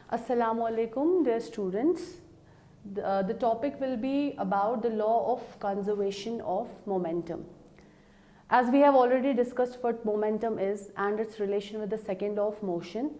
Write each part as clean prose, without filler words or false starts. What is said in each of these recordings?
Assalamu alaikum, dear students. The topic will be about the law of conservation of momentum. As we have already discussed what momentum is and its relation with the second law of motion,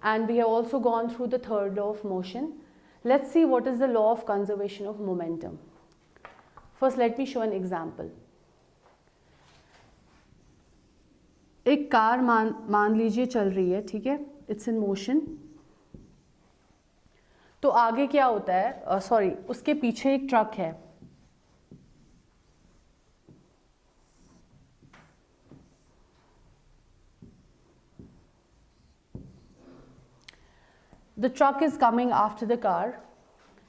and we have also gone through the third law of motion. Let's see what is the law of conservation of momentum. First, let me show an example. एक car मान लीजिए चल रही है, ठीक है, it's in motion. तो आगे क्या होता है, सॉरी, उसके पीछे एक ट्रक है. The truck is coming after the car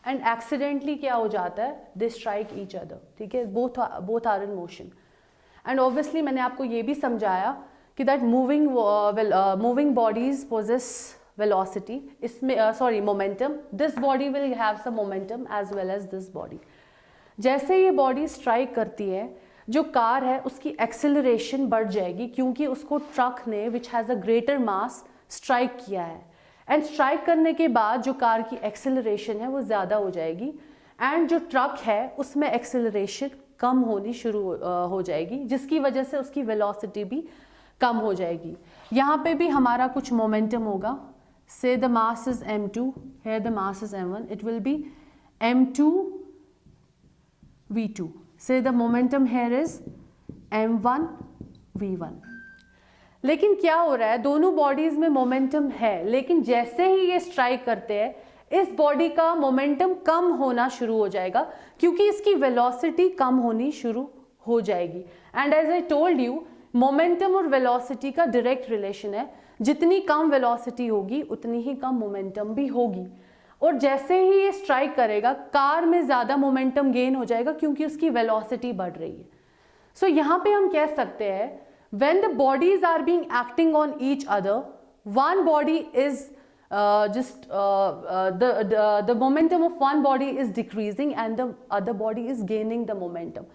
and accidentally क्या हो जाता है, दे स्ट्राइक ईच अदर. ठीक है, both are in motion. And obviously मैंने आपको ये भी समझाया कि that moving bodies possess velocity, इसमें momentum. This body will have some momentum as well as this body. जैसे ये बॉडी स्ट्राइक करती है, जो कार है उसकी एक्सेलरेशन बढ़ जाएगी क्योंकि उसको ट्रक ने which has a greater mass strike किया है. एंड स्ट्राइक करने के बाद जो कार की एक्सेलरेशन है वो ज़्यादा हो जाएगी एंड जो ट्रक है उसमें एक्सेलरेशन कम होनी शुरू हो जाएगी, जिसकी वजह से उसकी वेलोसिटी भी कम हो जाएगी. यहाँ पे भी हमारा कुछ मोमेंटम होगा. Say the mass is m2, here the mass is m1, it will be m2 v2. Say the momentum here is m1 v1. लेकिन क्या हो रहा है, दोनों बॉडीज में मोमेंटम है, लेकिन जैसे ही ये स्ट्राइक करते हैं इस बॉडी का मोमेंटम कम होना शुरू हो जाएगा क्योंकि इसकी वेलोसिटी कम होनी शुरू हो जाएगी. And as I told you, momentum और वेलोसिटी का डायरेक्ट रिलेशन है. जितनी कम वेलोसिटी होगी उतनी ही कम मोमेंटम भी होगी. और जैसे ही ये स्ट्राइक करेगा कार में ज़्यादा मोमेंटम गेन हो जाएगा क्योंकि उसकी वेलोसिटी बढ़ रही है. सो यहाँ पे हम कह सकते हैं when the bodies are being acting on each other, one body is just the momentum of one body is decreasing and the other body is gaining the momentum.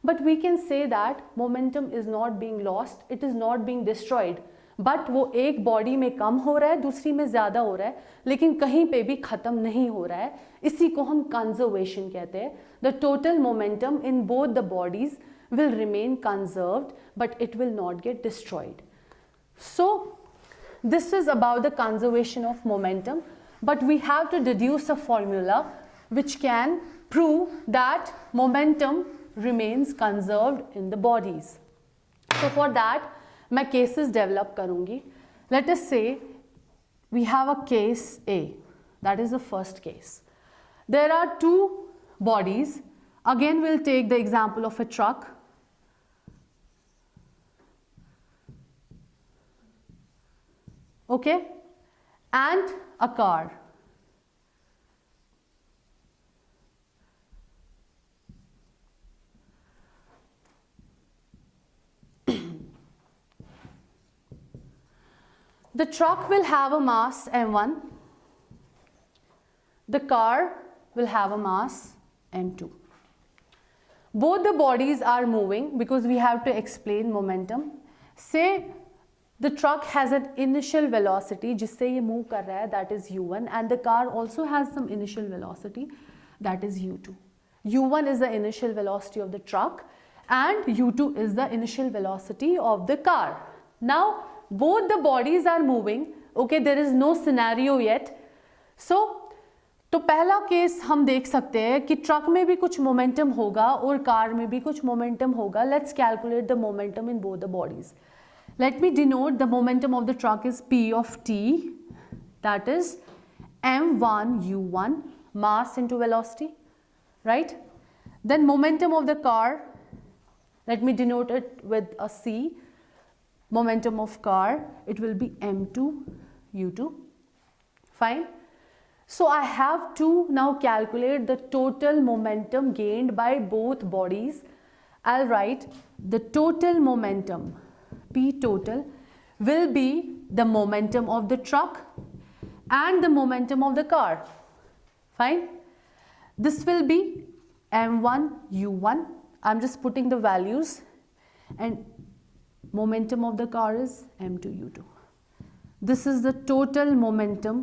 But we can say that momentum is not being lost, it is not being destroyed. But वो एक body में कम हो रहा है, दूसरी में ज़्यादा हो रहा है, लेकिन कहीं पे भी ख़त्म नहीं हो रहा है. इसी को हम कंजर्वेशन कहते हैं. The total momentum in both the bodies will remain conserved but it will not get destroyed. So this is about the conservation of momentum, but we have to deduce a formula which can prove that momentum remains conserved in the bodies. So for that मैं cases develop करूँगी. Let us say we have a case A, that is the first case. There are two bodies. Again we'll take the example of a truck. Okay, and a car. The truck will have a mass m1, the car will have a mass m2. Both the bodies are moving because we have to explain momentum. Say the truck has an initial velocity जिससे ये move कर रहा है, that is u1, and the car also has some initial velocity, that is u2. u1 is the initial velocity of the truck and u2 is the initial velocity of the car. Now both the bodies are moving. Okay, there is no scenario yet. So तो पहला case हम देख सकते हैं कि truck में भी कुछ मोमेंटम होगा और कार में भी कुछ मोमेंटम होगा. Let's calculate the momentum in both the bodies. Let me denote the momentum of the truck is p of t, that is m1 u1, mass into velocity, right? Then momentum of the car, let me denote it with a c. Momentum of car, it will be m2 u2. Fine. So I have to now calculate the total momentum gained by both bodies. I'll write the total momentum, p total, will be the momentum of the truck and the momentum of the car. Fine. This will be m1 u1. I'm just putting the values, and momentum of the car is m2 u2. This is the total momentum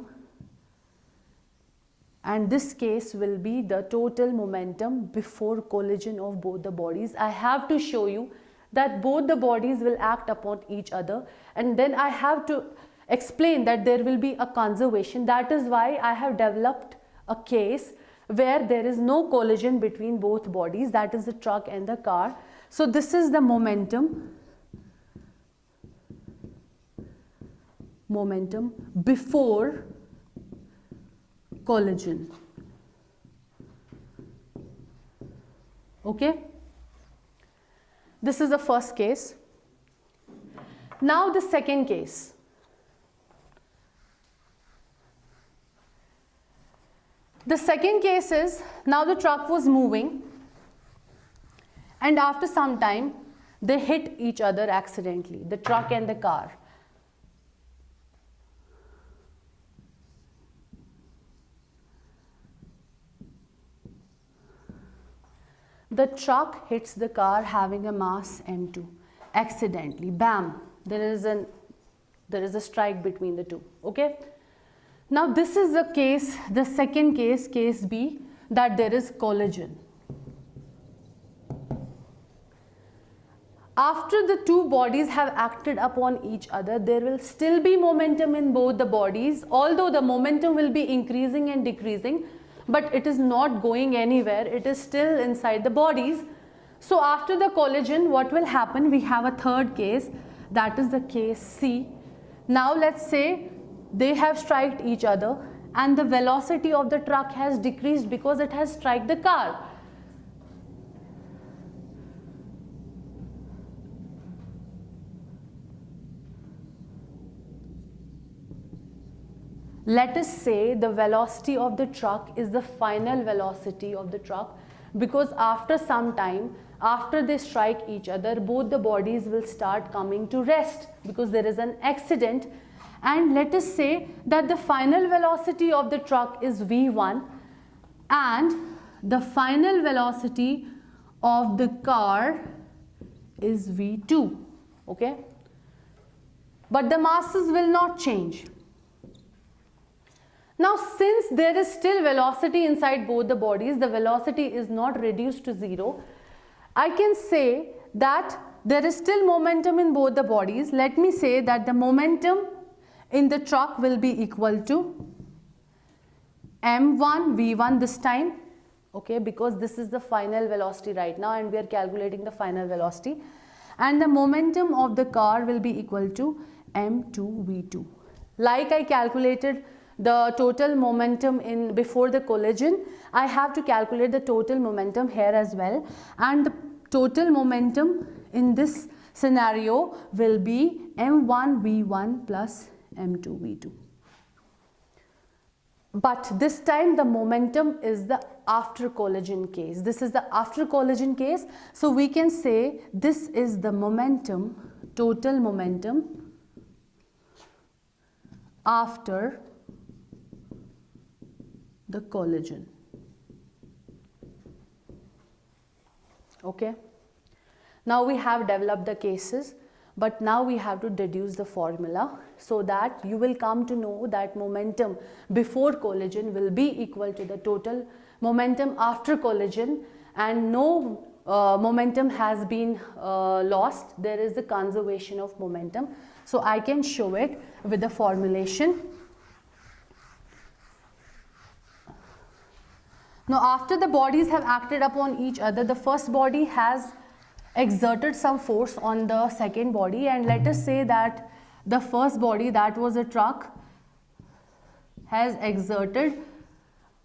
and this case will be the total momentum before collision of both the bodies. I have to show you that both the bodies will act upon each other, and then I have to explain that there will be a conservation. That is why I have developed a case where there is no collision between both bodies, that is the truck and the car. So this is the momentum before collision. Okay, this is the first case. Now the second case. The second case is, now the truck was moving and after some time they hit each other accidentally, the truck and the car. The truck hits the car having a mass m2 accidentally, bam, there is a strike between the two. Okay, now this is the case, the second case, case B, that there is collision. After the two bodies have acted upon each other, there will still be momentum in both the bodies, although the momentum will be increasing and decreasing, but it is not going anywhere, it is still inside the bodies. So after the collision, what will happen? We have a third case, that is the case C. Now let's say they have struck each other and the velocity of the truck has decreased because it has struck the car. Let us say the velocity of the truck is the final velocity of the truck, because after some time, after they strike each other, both the bodies will start coming to rest because there is an accident. And let us say that the final velocity of the truck is v1 and the final velocity of the car is v2. Okay, but the masses will not change. Now since there is still velocity inside both the bodies, the velocity is not reduced to zero, I can say that there is still momentum in both the bodies. Let me say that the momentum in the truck will be equal to m1 v1 this time, okay, because this is the final velocity right now and we are calculating the final velocity, and the momentum of the car will be equal to m2 v2. Like I calculated the total momentum in before the collision, I have to calculate the total momentum here as well, and the total momentum in this scenario will be m1 v1 plus m2 v2. But this time the momentum is the after collision case. This is the after collision case, so we can say this is the momentum, total momentum after the collision. Okay, now we have developed the cases, but now we have to deduce the formula so that you will come to know that momentum before collision will be equal to the total momentum after collision, and no momentum has been lost. There is a conservation of momentum. So I can show it with the formulation. Now after the bodies have acted upon each other, the first body has exerted some force on the second body, and let us say that the first body, that was a truck, has exerted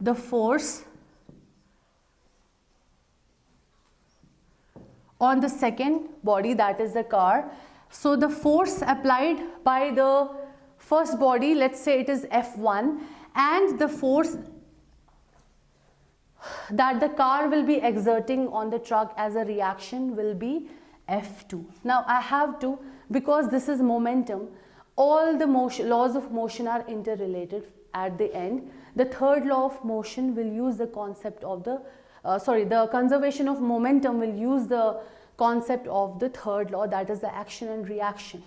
the force on the second body, that is the car. So the force applied by the first body, let's say it is F1, and the force that the car will be exerting on the truck as a reaction will be F2. Now I have to, because this is momentum, all the laws of motion are interrelated at the end. The third law of motion will use the concept of the, the conservation of momentum will use the concept of the third law, that is the action and reaction.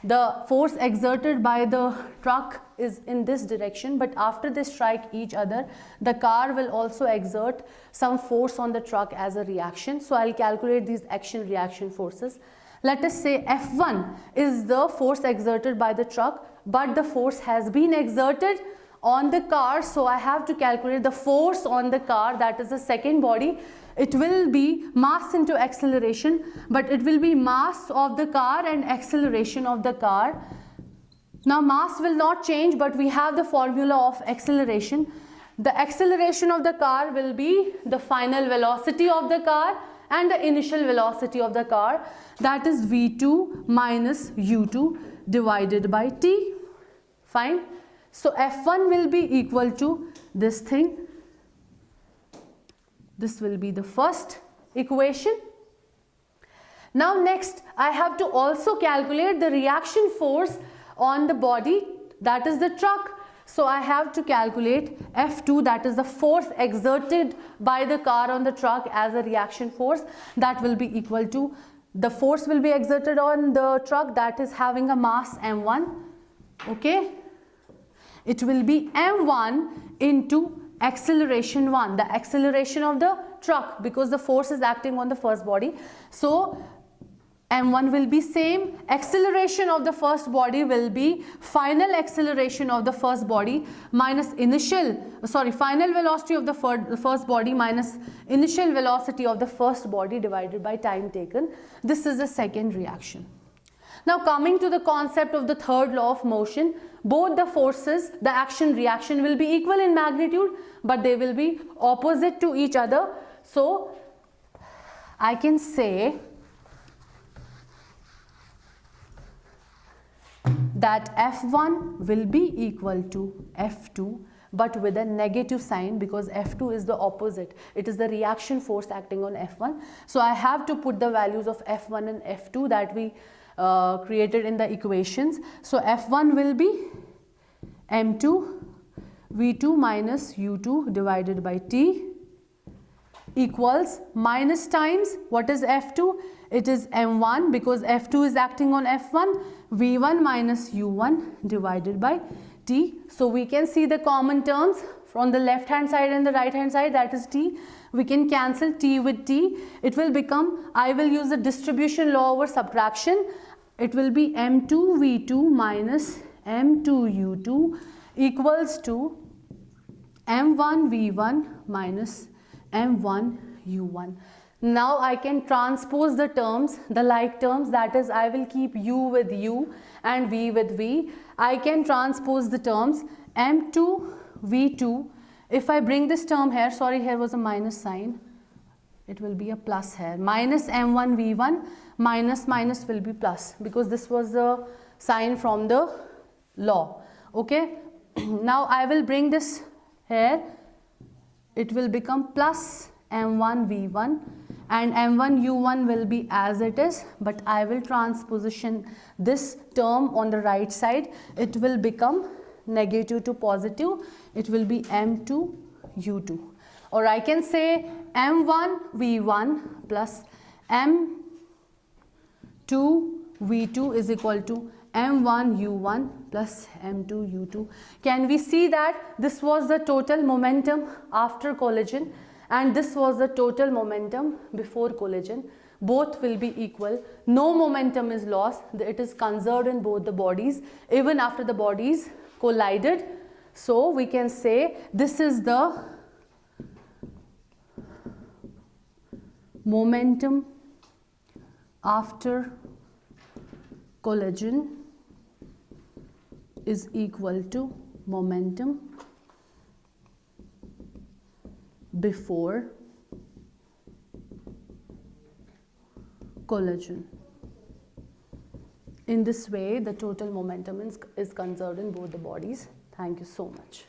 The force exerted by the truck is in this direction, but after they strike each other, the car will also exert some force on the truck as a reaction. So I'll calculate these action reaction forces. Let us say F1 is the force exerted by the truck, but the force has been exerted on the car, so I have to calculate the force on the car, that is the second body. It will be mass into acceleration, but it will be mass of the car and acceleration of the car. Now mass will not change, but we have the formula of acceleration. The acceleration of the car will be the final velocity of the car and the initial velocity of the car, that is v2 minus u2 divided by t. Fine. So F1 will be equal to this thing. This will be the first equation. Now next I have to also calculate the reaction force on the body, that is the truck. So I have to calculate F2, that is the force exerted by the car on the truck as a reaction force. That will be equal to, the force will be exerted on the truck, that is having a mass m1. Okay. It will be m1 into acceleration 1, the acceleration of the truck, because the force is acting on the first body. So m1 will be same, acceleration of the first body will be final acceleration of the first body minus final velocity of the first body minus initial velocity of the first body divided by time taken. This is the second reaction. Now coming to the concept of the third law of motion, both the forces, the action reaction will be equal in magnitude, but they will be opposite to each other. So I can say that F1 will be equal to F2, but with a negative sign, because F2 is the opposite. It is the reaction force acting on F1. So I have to put the values of F1 and F2 that we created in the equations. So F1 will be m2 v2 minus u2 divided by t equals minus times, what is F2? It is m1, because F2 is acting on F1, v1 minus u1 divided by t. So we can see the common terms from the left hand side and the right hand side, that is t. We can cancel t with t. It will become, I will use the distribution law over subtraction. It will be m2 v2 minus m2 u2 equals to m1 v1 minus m1 u1. Now I can transpose the terms, the like terms, that is I will keep u with u and v with v. I can transpose the terms m2 v2. If I bring this term here, sorry, here was a minus sign, it will be a plus here, minus m1 v1, minus will be plus, because this was the sign from the law. Okay. Now I will bring this here, it will become plus m1 v1 and m1 u1 will be as it is, but I will transposition this term on the right side. It will become negative to positive. It will be m2 u2, or I can say m1 v1 plus m2 v2 is equal to m1 u1 plus m2 u2. Can we see that this was the total momentum after collision and this was the total momentum before collision? Both will be equal. No momentum is lost. It is conserved in both the bodies even after the bodies collided. So we can say this is the momentum after collision is equal to momentum before collision. In this way, the total momentum is conserved in both the bodies. Thank you so much.